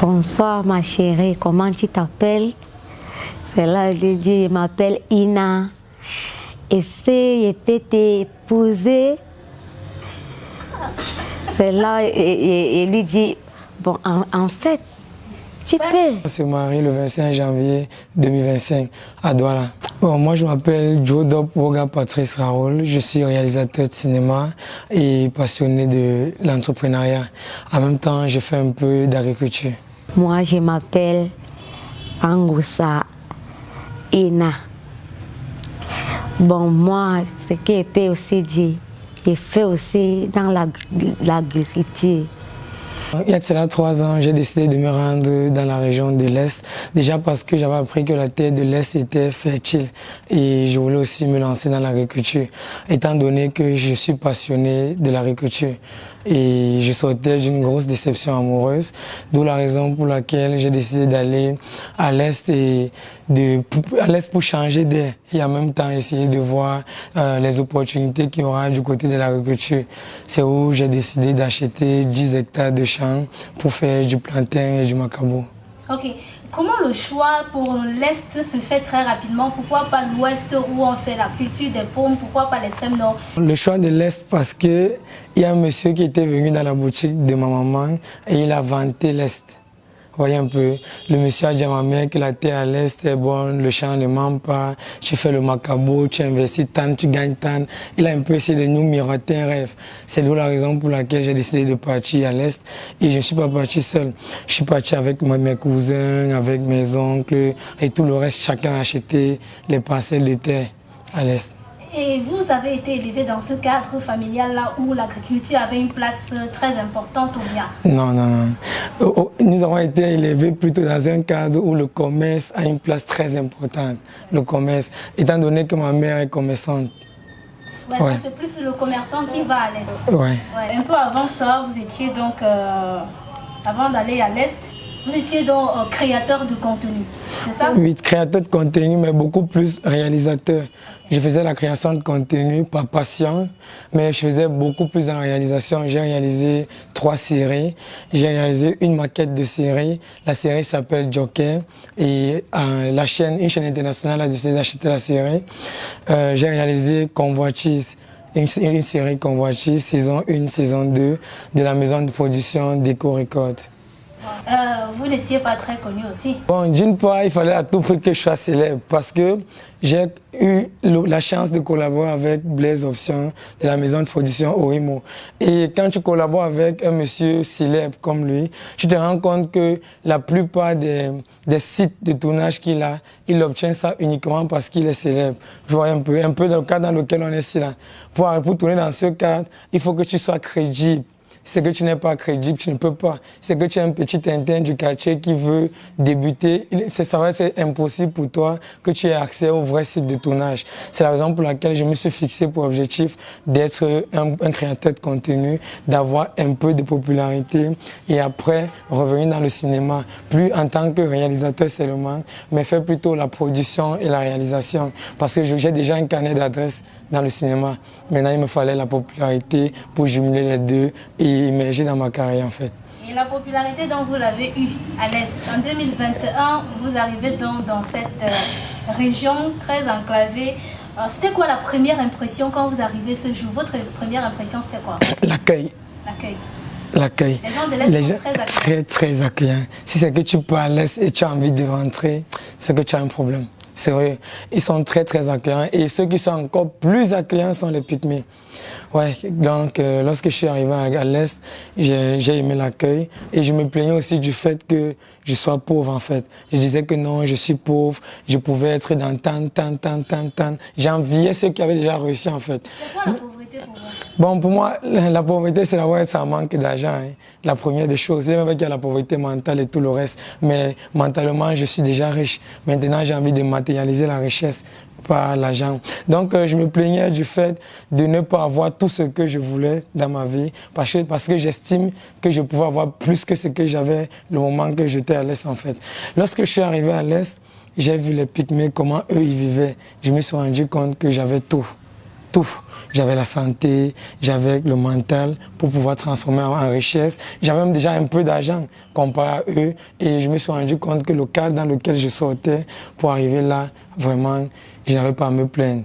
Bonsoir ma chérie, comment tu t'appelles? C'est là que je dis, je m'appelle Ina. Et si je peux t'épouser? C'est là, et lui dit, bon, en fait, tu peux. On s'est marié le 25 janvier 2025 à Douala. Bon, moi, je m'appelle Jodop Woga Patrice Raoul. Je suis réalisateur de cinéma et passionné de l'entrepreneuriat. En même temps, je fais un peu d'agriculture. Moi, je m'appelle Angoussa Ina. Bon, moi, ce que je peux aussi dire, je fais aussi dans l'agriculture. Il y a de cela 3 ans, j'ai décidé de me rendre dans la région de l'Est. Déjà parce que j'avais appris que la terre de l'Est était fertile et je voulais aussi me lancer dans l'agriculture, étant donné que je suis passionné de l'agriculture. Et je sortais d'une grosse déception amoureuse, d'où la raison pour laquelle j'ai décidé d'aller à l'Est pour changer d'air et en même temps essayer de voir les opportunités qu'il y aura du côté de l'agriculture. C'est où j'ai décidé d'acheter 10 hectares de champs pour faire du plantain et du macabo. Ok. Comment le choix pour l'Est se fait très rapidement? Pourquoi pas l'Ouest où on fait la culture des pommes? Pourquoi pas l'extrême nord? Le choix de l'Est parce que il y a un monsieur qui était venu dans la boutique de ma maman et il a vanté l'Est. Voyez un peu, le monsieur a dit à ma mère que la terre à l'Est est bonne, le champ ne ment pas, tu fais le macabo, tu investis tant, tu gagnes tant. Il a un peu essayé de nous miroiter un rêve. C'est d'où la raison pour laquelle j'ai décidé de partir à l'Est. Et je ne suis pas parti seul. Je suis parti avec mes cousins, avec mes oncles et tout le reste. Chacun a acheté les parcelles de terre à l'Est. Et vous avez été élevé dans ce cadre familial-là où l'agriculture avait une place très importante ou bien? Non, non, non. Nous avons été élevés plutôt dans un cadre où le commerce a une place très importante. Le commerce, étant donné que ma mère est commerçante. Ouais. C'est plus le commerçant qui va à l'Est. Ouais. Un peu avant ça, vous étiez donc, avant d'aller à l'Est, vous étiez donc créateur de contenu, c'est ça? Oui, créateur de contenu, mais beaucoup plus réalisateur. Je faisais la création de contenu par passion, mais je faisais beaucoup plus en réalisation. J'ai réalisé 3 séries. J'ai réalisé une maquette de série. La série s'appelle Joker et une chaîne internationale a décidé d'acheter la série. J'ai réalisé Convoitise. Une série Convoitise, saison 1, saison 2, de la maison de production Déco Record. Vous n'étiez pas très connu aussi. Bon, d'une part, il fallait à tout prix que je sois célèbre parce que j'ai eu la chance de collaborer avec Blaise Option de la maison de production Orimo. Et quand tu collabores avec un monsieur célèbre comme lui, tu te rends compte que la plupart des sites de tournage qu'il a, il obtient ça uniquement parce qu'il est célèbre. Je vois un peu dans le cadre dans lequel on est ici là. Pour tourner dans ce cadre, il faut que tu sois crédible. C'est que tu n'es pas crédible, tu ne peux pas. C'est que tu es un petit interne du quartier qui veut débuter. Ça va être impossible pour toi que tu aies accès au vrai site de tournage. C'est la raison pour laquelle je me suis fixé pour objectif d'être un créateur de contenu, d'avoir un peu de popularité et après revenir dans le cinéma. Plus en tant que réalisateur seulement, mais faire plutôt la production et la réalisation. Parce que j'ai déjà un carnet d'adresses dans le cinéma. Maintenant, il me fallait la popularité pour jumeler les deux et immerger dans ma carrière en fait. Et la popularité dont vous l'avez eue à l'Est, en 2021, vous arrivez donc dans cette région très enclavée. C'était quoi la première impression quand vous arrivez ce jour? Votre première impression, c'était quoi? L'accueil. L'accueil. L'accueil. Les gens de l'Est sont très accueillants. Très accueillants. Si c'est que tu pars à l'Est et tu as envie de rentrer, c'est que tu as un problème. C'est vrai, ils sont très accueillants et ceux qui sont encore plus accueillants sont les pygmées. Ouais, donc lorsque je suis arrivé à l'Est, j'ai aimé l'accueil et je me plaignais aussi du fait que je sois pauvre en fait. Je disais que non, je suis pauvre, je pouvais être dans tant. J'enviais ceux qui avaient déjà réussi en fait. C'est quoi la pauvreté pour vous? Bon, pour moi, la pauvreté, c'est d'avoir un manque d'argent. Hein. La première des choses. C'est même qu'il y a la pauvreté mentale et tout le reste. Mais mentalement, je suis déjà riche. Maintenant, j'ai envie de matérialiser la richesse par l'argent. Donc, je me plaignais du fait de ne pas avoir tout ce que je voulais dans ma vie. Parce que j'estime que je pouvais avoir plus que ce que j'avais le moment que j'étais à l'Est, en fait. Lorsque je suis arrivé à l'Est, j'ai vu les pygmées, comment eux, ils vivaient. Je me suis rendu compte que j'avais tout. j'avais la santé, j'avais le mental pour pouvoir transformer en richesse. J'avais même déjà un peu d'argent comparé à eux et je me suis rendu compte que le cadre dans lequel je sortais pour arriver là, vraiment, je n'avais pas à me plaindre.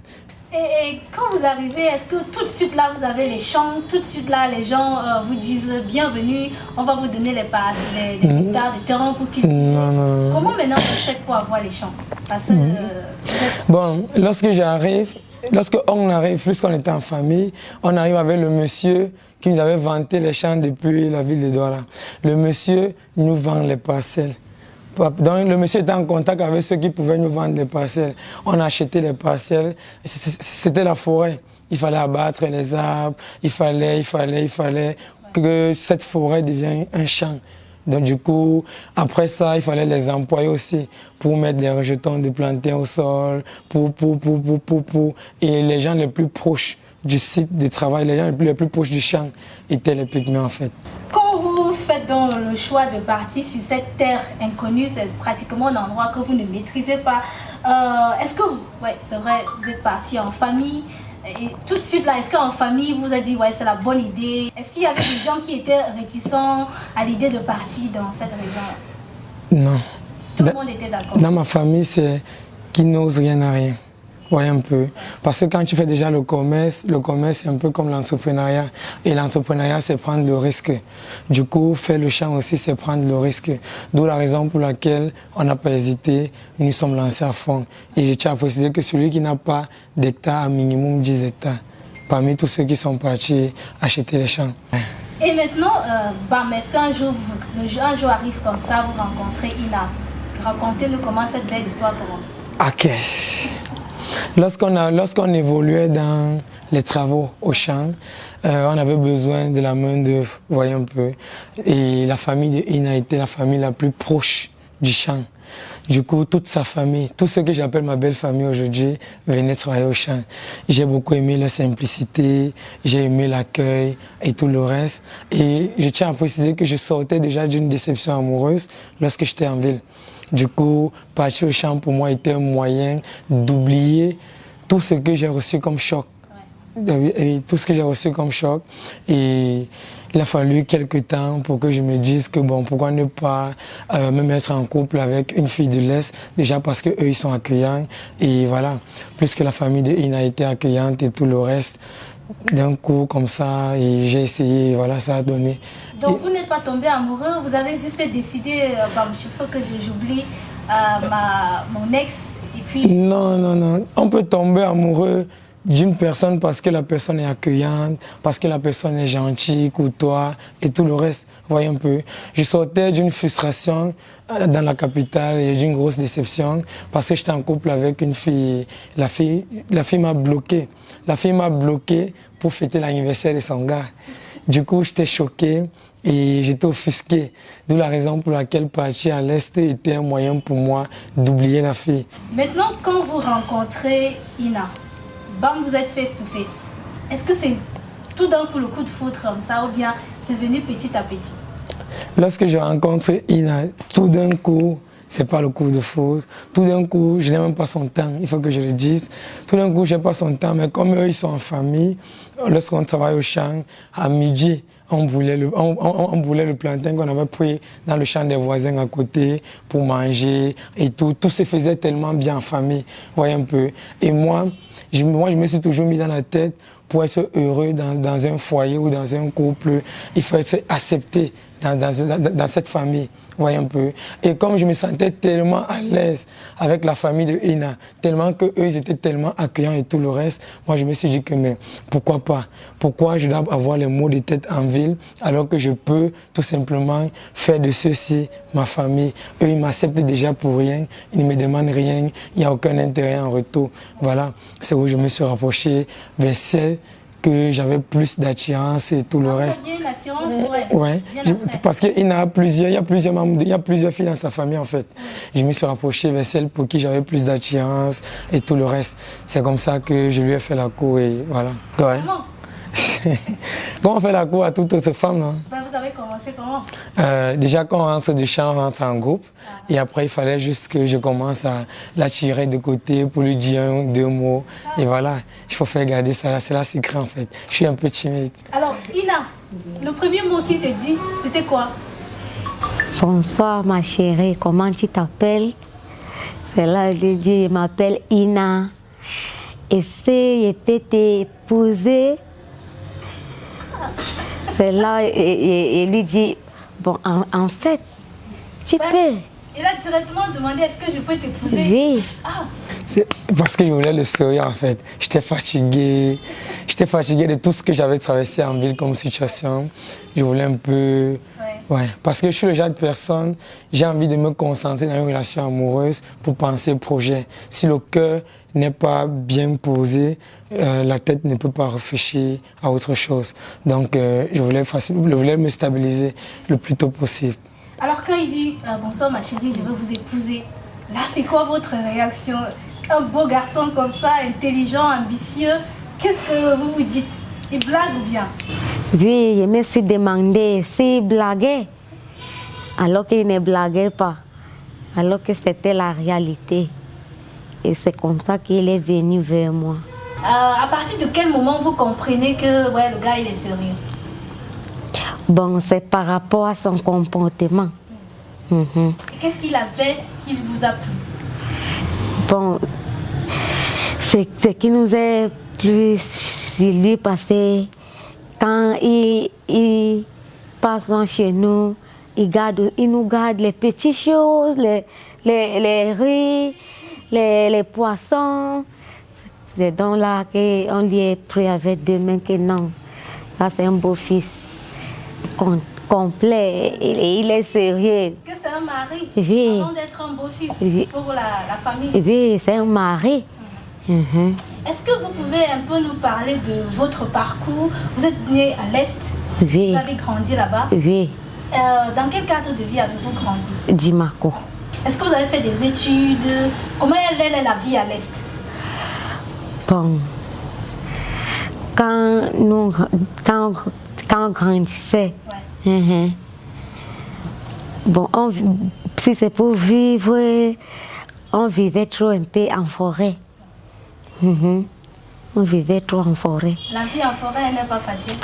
Et quand vous arrivez, est-ce que tout de suite là vous avez les champs, tout de suite là les gens vous disent bienvenue, on va vous donner les hectares de terrain pour cultiver? Non. Comment maintenant vous faites pour avoir les champs? Parce que Bon, lorsqu'on arrive, plus qu'on était en famille, on arrive avec le monsieur qui nous avait vanté les champs depuis la ville de Douala. Le monsieur nous vend les parcelles. Donc, le monsieur était en contact avec ceux qui pouvaient nous vendre les parcelles. On a acheté les parcelles. C'était la forêt. Il fallait abattre les arbres. Il fallait que cette forêt devienne un champ. Donc du coup, après ça, il fallait les employer aussi pour mettre les rejetons de plantains au sol, Et les gens les plus proches du site de travail, les gens les plus proches du champ étaient les pygmées en fait. Quand vous faites donc le choix de partir sur cette terre inconnue, c'est pratiquement un endroit que vous ne maîtrisez pas. Est-ce que, ouais, c'est vrai, vous êtes parti en famille et tout de suite là, est-ce qu'en famille vous a dit ouais c'est la bonne idée? Est-ce qu'il y avait des gens qui étaient réticents à l'idée de partir dans cette région? Non. Tout le monde était d'accord. Dans ma famille, c'est qui n'ose rien à rien. Ouais, un peu. Parce que quand tu fais déjà le commerce c'est un peu comme l'entrepreneuriat. Et l'entrepreneuriat, c'est prendre le risque. Du coup, faire le champ aussi, c'est prendre le risque. D'où la raison pour laquelle on n'a pas hésité, nous nous sommes lancés à fond. Et je tiens à préciser que celui qui n'a pas d'hectares, à minimum 10 hectares, parmi tous ceux qui sont partis acheter les champs. Et maintenant, est-ce qu'un jour, un jour arrive comme ça, vous rencontrez Ina? Racontez-nous comment cette belle histoire commence. Ok. Lorsqu'on évoluait dans les travaux au champ, on avait besoin de la main-d'œuvre, voyez un peu. Et la famille de Ina était la famille la plus proche du champ. Du coup, toute sa famille, tout ce que j'appelle ma belle famille aujourd'hui, venait travailler au champ. J'ai beaucoup aimé la simplicité, j'ai aimé l'accueil et tout le reste. Et je tiens à préciser que je sortais déjà d'une déception amoureuse lorsque j'étais en ville. Du coup, partir au champ pour moi était un moyen d'oublier tout ce que j'ai reçu comme choc. Et tout ce que j'ai reçu comme choc. Et il a fallu quelques temps pour que je me dise que bon, pourquoi ne pas me mettre en couple avec une fille de l'Est, déjà parce qu'eux ils sont accueillants. Et voilà, plus que la famille de Ina était accueillante et tout le reste. D'un coup, comme ça, et j'ai essayé, et voilà, ça a donné. Donc vous n'êtes pas tombé amoureux, vous avez juste décidé, il faut que j'oublie mon ex, et puis... Non. On peut tomber amoureux d'une personne parce que la personne est accueillante, parce que la personne est gentille, courtoise, et tout le reste. Voyez un peu. Je sortais d'une frustration dans la capitale et d'une grosse déception parce que j'étais en couple avec une fille. La fille m'a bloqué. La fille m'a bloqué pour fêter l'anniversaire de son gars. Du coup, j'étais choqué et j'étais offusqué. D'où la raison pour laquelle partir à l'Est était un moyen pour moi d'oublier la fille. Maintenant, quand vous rencontrez Ina, vous êtes face to face. Est-ce que c'est tout d'un coup le coup de foudre comme ça ou bien c'est venu petit à petit? Lorsque je rencontre Ina, tout d'un coup, c'est pas le coup de foudre. Tout d'un coup, je n'ai même pas son temps, il faut que je le dise. Tout d'un coup, je n'ai pas son temps, mais comme eux, ils sont en famille, lorsqu'on travaille au champ, à midi, on brûlait le plantain qu'on avait pris dans le champ des voisins à côté pour manger et tout. Tout se faisait tellement bien en famille, voyez un peu. Et moi, je me suis toujours mis dans la tête, pour être heureux dans un foyer ou dans un couple, il faut être accepté dans cette famille, voyez un peu. Et comme je me sentais tellement à l'aise avec la famille de Ina, tellement qu'eux, ils étaient tellement accueillants et tout le reste, moi je me suis dit que mais pourquoi pas? Pourquoi je dois avoir les maux de tête en ville alors que je peux tout simplement faire de ceux-ci ma famille? Eux, ils m'acceptent déjà pour rien, ils ne me demandent rien, il n'y a aucun intérêt en retour. Voilà, c'est où je me suis rapproché vers celle que j'avais plus d'attirance et tout le reste. Bien l'attirance pour elle. Ouais, parce qu'il y a plusieurs filles dans sa famille en fait. Je me suis rapproché vers celle pour qui j'avais plus d'attirance et tout le reste. C'est comme ça que je lui ai fait la cour et voilà. Ouais. Comment on fait la cour à toute autre femme, non? Ben, vous avez commencé comment? Déjà, quand on rentre du champ, on rentre en groupe. Et après, il fallait juste que je commence à la tirer de côté pour lui dire un ou deux mots. Et voilà, je préfère garder ça là, c'est la secret en fait. Je suis un peu timide. Alors, Ina, le premier mot qu'il te dit, c'était quoi? Bonsoir ma chérie, comment tu t'appelles? C'est là qu'il dit, je m'appelle Ina. Essaye et peut t'épouser. C'est là, et lui dit, bon, en fait, tu peux. Il a directement demandé, est-ce que je peux t'épouser? Oui. Ah, C'est parce que je voulais le sourire en fait. J'étais fatigué de tout ce que j'avais traversé en ville comme situation. Je voulais un peu... Ouais, parce que je suis le genre de personne, j'ai envie de me concentrer dans une relation amoureuse pour penser projet. Si le cœur n'est pas bien posé, la tête ne peut pas réfléchir à autre chose. Donc je voulais me stabiliser le plus tôt possible. alors quand il dit bonsoir ma chérie, je veux vous épouser, là c'est quoi votre réaction? Un beau garçon comme ça, intelligent, ambitieux, qu'est-ce que vous vous dites? Il blague ou bien? Oui, je me suis demandé s'il blaguait, alors qu'il ne blaguait pas, alors que c'était la réalité. Et c'est comme ça qu'il est venu vers moi. À partir de quel moment vous comprenez que ouais, le gars il est sérieux? Bon, c'est par rapport à son comportement. Mhm. Qu'est-ce qu'il avait qui vous a plu? Bon, c'est ce qui nous est plus sur lui parce que quand il passe chez nous, il nous garde les petites choses, les riz, les poissons. C'est donc là qu'on lui est prêt avec deux mains que non. Ça, c'est un beau fils complet. Il est sérieux. Que c'est un mari, Oui. avant d'être un beau-fils Oui. pour la famille. Oui, c'est un mari. Mhm. Est-ce que vous pouvez un peu nous parler de votre parcours? Vous êtes né à l'Est, Oui. vous avez grandi là-bas. Oui, Dans quel cadre de vie avez-vous grandi? Dimaco. Est-ce que vous avez fait des études? Comment elle est la vie à l'Est? Bon, quand on grandissait, Ouais. bon, si c'est pour vivre, on vivait trop un peu en forêt. On vivait trop en forêt. La vie en forêt, elle n'est pas facile.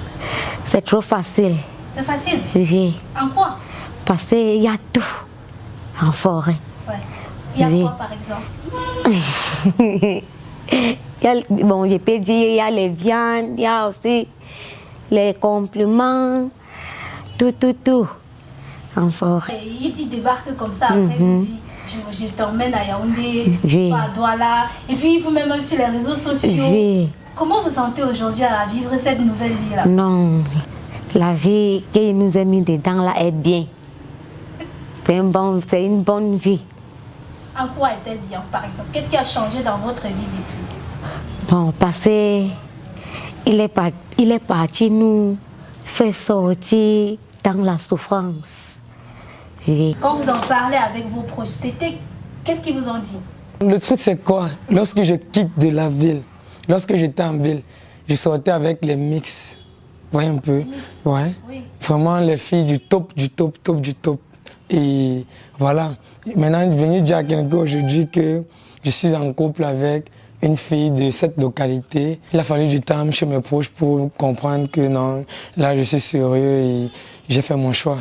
C'est trop facile. C'est facile? Oui, En quoi? parce qu'il y a tout en forêt. Ouais. Il y a Oui. quoi par exemple? Bon, je peux dire, il y a les viandes, il y a aussi les compliments, tout en forêt. Et il débarque comme ça, après il vous dit je t'emmène à Yaoundé, Oui. à Douala, et puis vous-même sur les réseaux sociaux. Oui. Comment vous sentez aujourd'hui à vivre cette nouvelle vie-là? Non, la vie qu'il nous a mis dedans là est bien. C'est une bonne vie. En quoi est-elle bien, par exemple? Qu'est-ce qui a changé dans votre vie depuis? Bon, parce qu'il est parti nous faire sortir dans la souffrance. Oui. Quand vous en parlez avec vos proches, qu'est-ce qu'ils vous ont dit? Le truc c'est quoi? Lorsque je quitte de la ville, lorsque j'étais en ville, je sortais avec les mix. Vous voyez un peu? Ouais. Oui. Vraiment les filles du top. Et voilà. Maintenant, je viens dire à quelqu'un aujourd'hui que je suis en couple avec une fille de cette localité. Il a fallu du temps chez mes proches pour comprendre que non, là je suis sérieux et j'ai fait mon choix.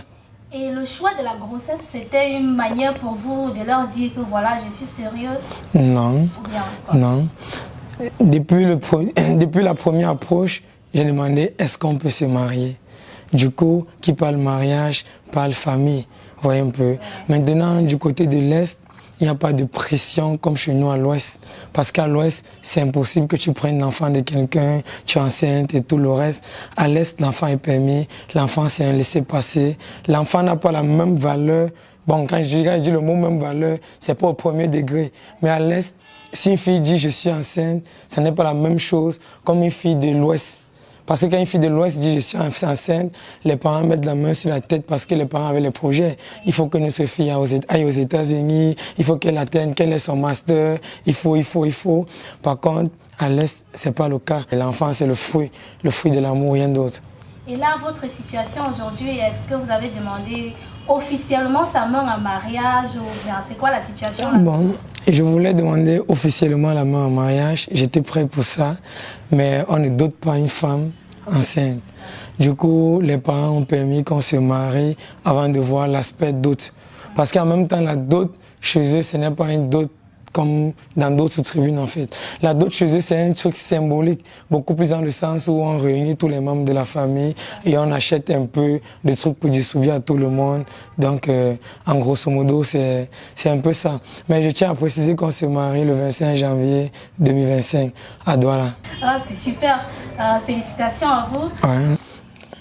Et le choix de la grossesse, c'était une manière pour vous de leur dire que voilà, je suis sérieux? Non, Ou bien quoi? non. Depuis la première approche, j'ai demandé est-ce qu'on peut se marier. Du coup, qui parle mariage, parle famille. Vous voyez un peu. Maintenant, du côté de l'Est, il n'y a pas de pression comme chez nous à l'Ouest. Parce qu'à l'Ouest, c'est impossible que tu prennes l'enfant de quelqu'un, tu es enceinte et tout le reste. À l'Est, l'enfant est permis, l'enfant c'est un laissez-passer. L'enfant n'a pas la même valeur. Bon, quand je dis le mot même valeur, c'est pas au premier degré. Mais à l'Est, si une fille dit je suis enceinte, ce n'est pas la même chose comme une fille de l'Ouest. Parce que quand une fille de l'Ouest dit je suis enceinte, les parents mettent la main sur la tête parce que les parents avaient les projets. Il faut que notre fille aille aux États-Unis, il faut qu'elle atteigne, qu'elle ait son master, il faut. Par contre, À l'Est, ce n'est pas le cas. L'enfant, c'est le fruit de l'amour, rien d'autre. Et là, votre situation aujourd'hui, est-ce que vous avez demandé officiellement sa main en mariage ou bien c'est quoi la situation là? Bon, je voulais demander officiellement la main en mariage. J'étais prêt pour ça, mais on ne dote pas une femme enceinte. Du coup, les parents ont permis qu'on se marie avant de voir l'aspect dot. Parce qu'en même temps, la dot, chez eux, ce n'est pas une dot comme dans d'autres tribunes en fait. La dot chez eux, c'est un truc symbolique, beaucoup plus dans le sens où on réunit tous les membres de la famille et on achète un peu de trucs pour distribuer à tout le monde. Donc, en grosso modo, c'est un peu ça. Mais je tiens à préciser qu'on se marie le 25 janvier 2025 à Douala. Ah, c'est super. Félicitations à vous. Ouais.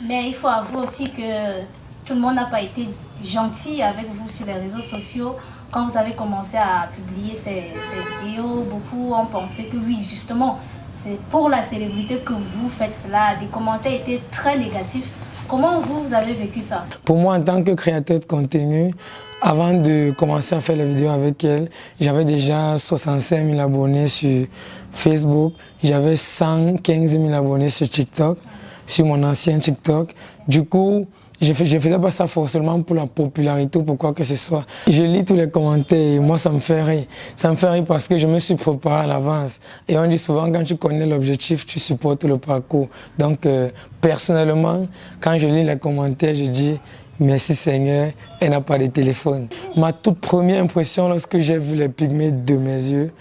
Mais il faut avouer aussi que tout le monde n'a pas été gentil avec vous sur les réseaux sociaux. Quand vous avez commencé à publier ces vidéos, beaucoup ont pensé que oui, justement, c'est pour la célébrité que vous faites cela. Des commentaires étaient très négatifs. Comment vous avez vécu ça? Pour moi, en tant que créateur de contenu, avant de commencer à faire les vidéos avec elle, j'avais déjà 65 000 abonnés sur Facebook. J'avais 115 000 abonnés sur TikTok, sur mon ancien TikTok. Du coup, je ne faisais pas ça forcément pour la popularité ou pour quoi que ce soit. Je lis tous les commentaires et moi ça me fait rire. Ça me fait rire parce que je me suis préparé à l'avance. Et on dit souvent quand tu connais l'objectif, tu supportes le parcours. Donc personnellement, quand je lis les commentaires, je dis merci Seigneur, elle n'a pas de téléphone. Ma toute première impression lorsque j'ai vu les pygmées de mes yeux,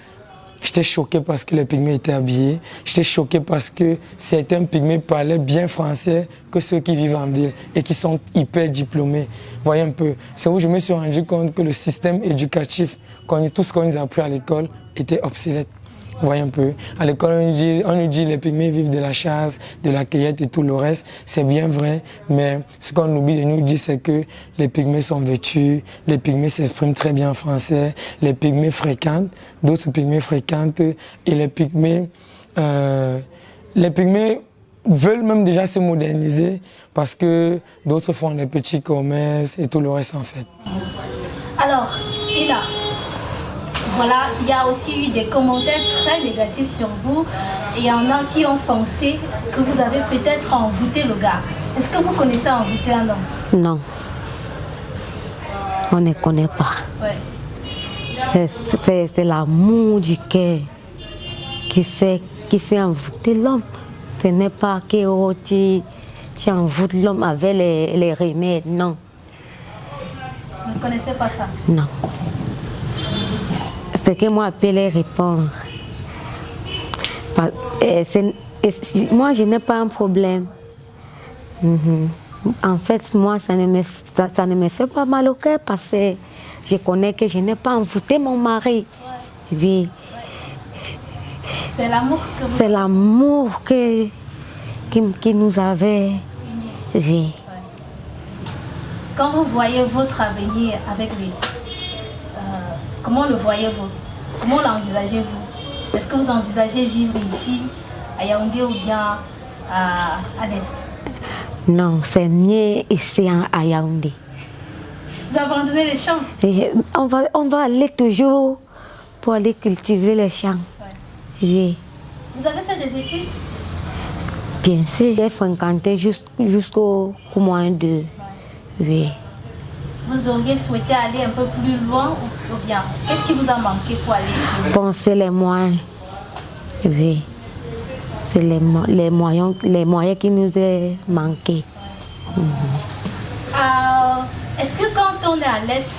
j'étais choqué parce que les pygmées étaient habillés. J'étais choqué parce que certains pygmées parlaient bien français que ceux qui vivent en ville et qui sont hyper diplômés. Voyez un peu. C'est où je me suis rendu compte que le système éducatif, tout ce qu'on nous a appris à l'école, était obsolète. Voyez un peu. À l'école, on nous dit les pygmées vivent de la chasse, de la cueillette et tout le reste. C'est bien vrai, mais ce qu'on oublie de nous dire, c'est que les pygmées sont vêtus, les pygmées s'expriment très bien en français, les pygmées fréquentent, d'autres pygmées fréquentent, et les pygmées veulent même déjà se moderniser parce que d'autres font des petits commerces et tout le reste en fait. Alors, Ina, voilà, il y a aussi eu des commentaires très négatifs sur vous et il y en a qui ont pensé que vous avez peut-être envoûté le gars. Est-ce que vous connaissez envoûter un homme? Non. On ne connaît pas. Ouais. C'est l'amour du cœur qui fait envoûter l'homme. Ce n'est pas que oh, tu envoûtes l'homme avec les remèdes, non. Vous ne connaissez pas ça? Non. C'est que moi, appelé répondre. Moi, je n'ai pas un problème. En fait, moi, ça ne me fait pas mal au cœur parce que je connais que je n'ai pas envoûté mon mari. Ouais. Oui. C'est l'amour que vous... C'est l'amour qui nous avait. Oui. Ouais. Quand vous voyez votre avenir avec lui, comment le voyez-vous? Comment l'envisagez-vous? Est-ce que vous envisagez vivre ici, à Yaoundé ou bien à l'Est? Non, c'est mieux ici à Yaoundé. Vous abandonnez les champs? Et on va aller toujours pour aller cultiver les champs. Ouais. Oui. Vous avez fait des études? Bien sûr, j'ai fréquenté jusqu'au mois de... Ouais. Oui. Vous auriez souhaité aller un peu plus loin ou bien qu'est-ce qui vous a manqué pour aller plus loin? Penser les moyens. Oui. C'est les moyens qui nous ont manqué. Est-ce que quand on est à l'Est,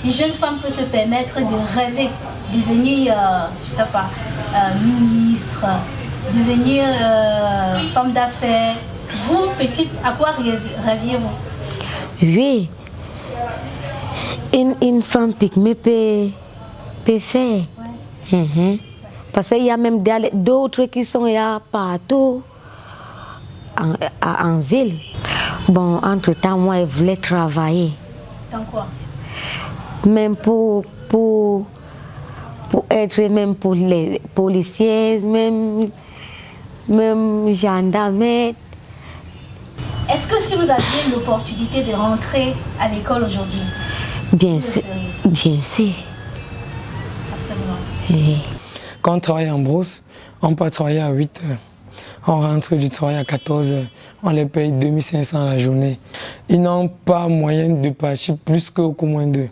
une jeune femme peut se permettre de rêver, devenir, je sais pas, ministre, devenir femme d'affaires? Vous, petite, à quoi rêviez-vous? Oui. Une femme pygmée peut faire. Ouais. Parce qu'il y a même d'autres qui sont là partout en ville. Bon, entre-temps, moi, je voulais travailler. Dans quoi? Même pour être, même pour les policiers, même gendarmes. Est-ce que si vous aviez l'opportunité de rentrer à l'école aujourd'hui? Bien sûr. Bien sûr. Absolument. Oui. Quand on travaille en brousse, On part travailler à 8 heures. On rentre du travail à 14 heures. On les paye 2500 la journée. Ils n'ont pas moyen de partir plus qu'au moins 2.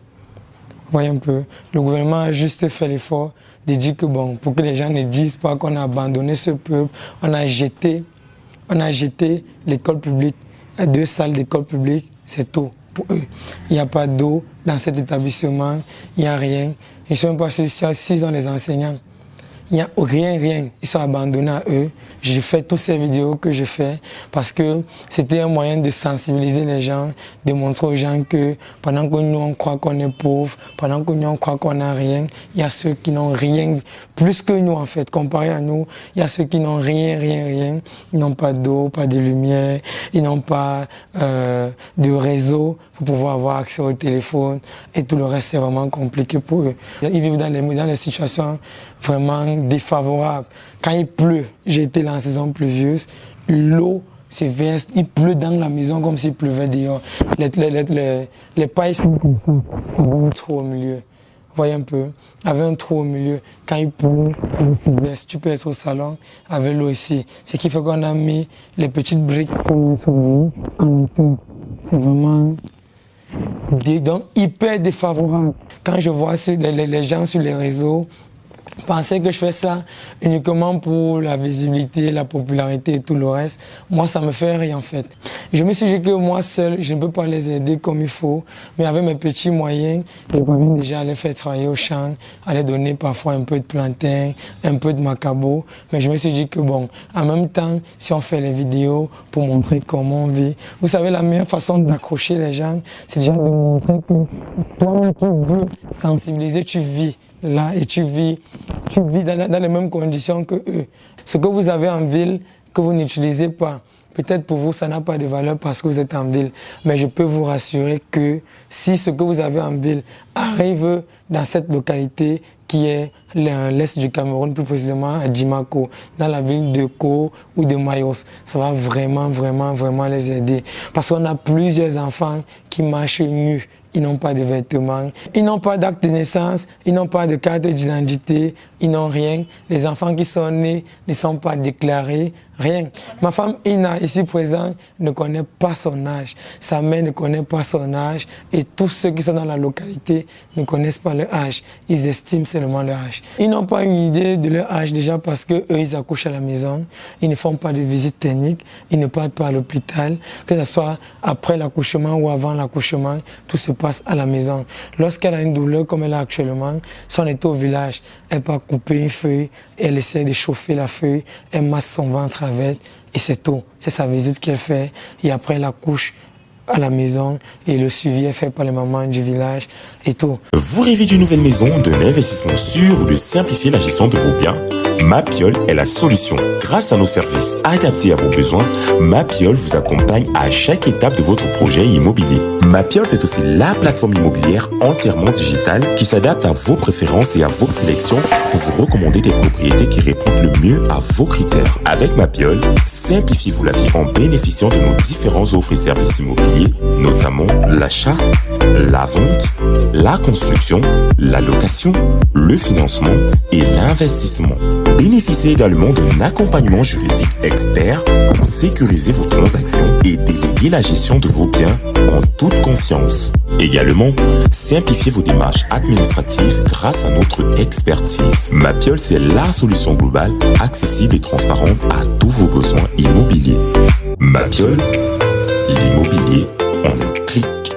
Voyez un peu. Le gouvernement a juste fait l'effort de dire que bon, pour que les gens ne disent pas qu'on a abandonné ce peuple, on a jeté l'école publique. 2 salles d'école publique, c'est tout pour eux. Il n'y a pas d'eau dans cet établissement, il n'y a rien. Je ne sais même pas s'ils ont des enseignants. Il n'y a rien. Ils sont abandonnés à eux. J'ai fait toutes ces vidéos que je fais parce que c'était un moyen de sensibiliser les gens, de montrer aux gens que pendant que nous on croit qu'on est pauvre, pendant que nous on croit qu'on n'a rien, il y a ceux qui n'ont rien, plus que nous en fait, comparé à nous, il y a ceux qui n'ont rien. Ils n'ont pas d'eau, pas de lumière, ils n'ont pas de réseau pour pouvoir avoir accès au téléphone et tout le reste c'est vraiment compliqué pour eux. Ils vivent dans les situations vraiment défavorables. Quand il pleut, j'ai été là en saison pluvieuse, l'eau se verse, il pleut dans la maison comme s'il pleuvait dehors. Les pailles sont comme ça, avec un trou au milieu. Voyez un peu, avec un trou au milieu. Quand il pleut, l'eau se verse. Tu peux être au salon avec l'eau ici. Ce qui fait qu'on a mis les petites briques comme ils sont mis en hauteur. C'est vraiment donc hyper défavorable. Quand je vois les gens sur les réseaux penser que je fais ça uniquement pour la visibilité, la popularité et tout le reste, moi ça me fait rire en fait. Je me suis dit que moi seul, je ne peux pas les aider comme il faut, mais avec mes petits moyens, je peux déjà les faire travailler au champ, à les donner parfois un peu de plantain, un peu de macabo, mais je me suis dit que bon, en même temps, si on fait les vidéos pour montrer comment on vit, vous savez la meilleure façon d'accrocher les gens, c'est déjà de montrer que toi qui veux sensibiliser, tu vis là et tu vis dans les mêmes conditions que eux. Ce que vous avez en ville, que vous n'utilisez pas, peut-être pour vous ça n'a pas de valeur parce que vous êtes en ville, mais je peux vous rassurer que si ce que vous avez en ville arrive dans cette localité qui est l'est du Cameroun, plus précisément à Djimako, dans la ville de Ko ou de Mayos, ça va vraiment les aider. Parce qu'on a plusieurs enfants qui marchent nus. Ils n'ont pas de vêtements, ils n'ont pas d'acte de naissance, ils n'ont pas de carte d'identité, ils n'ont rien. Les enfants qui sont nés ne sont pas déclarés, rien. Ma femme Ina, ici présente, ne connaît pas son âge. Sa mère ne connaît pas son âge et tous ceux qui sont dans la localité ne connaissent pas leur âge. Ils estiment seulement leur âge. Ils n'ont pas une idée de leur âge déjà parce que eux ils accouchent à la maison. Ils ne font pas de visite technique, ils ne partent pas à l'hôpital. Que ce soit après l'accouchement ou avant l'accouchement, tout se passe à la maison. Lorsqu'elle a une douleur comme elle a actuellement, si on est au village, elle peut couper une feuille, elle essaie de chauffer la feuille, elle masse son ventre avec et c'est tout. C'est sa visite qu'elle fait et après elle accouche à la maison et le suivi est fait par les mamans du village et tout. Vous rêvez d'une nouvelle maison, d'un investissement sûr ou de simplifier la gestion de vos biens? Mapiol est la solution. Grâce à nos services adaptés à vos besoins, Mapiol vous accompagne à chaque étape de votre projet immobilier. Mapiol, c'est aussi la plateforme immobilière entièrement digitale qui s'adapte à vos préférences et à vos sélections pour vous recommander des propriétés qui répondent le mieux à vos critères. Avec Mapiol, simplifiez-vous la vie en bénéficiant de nos différents offres et services immobiliers, notamment l'achat, la vente, la construction, la location, le financement et l'investissement. Bénéficiez également d'un accompagnement juridique expert pour sécuriser vos transactions et déléguer la gestion de vos biens en toute confiance. Également, simplifiez vos démarches administratives grâce à notre expertise. Mapiol, c'est la solution globale, accessible et transparente à tous vos besoins immobiliers. Mapiol, l'immobilier en un clic.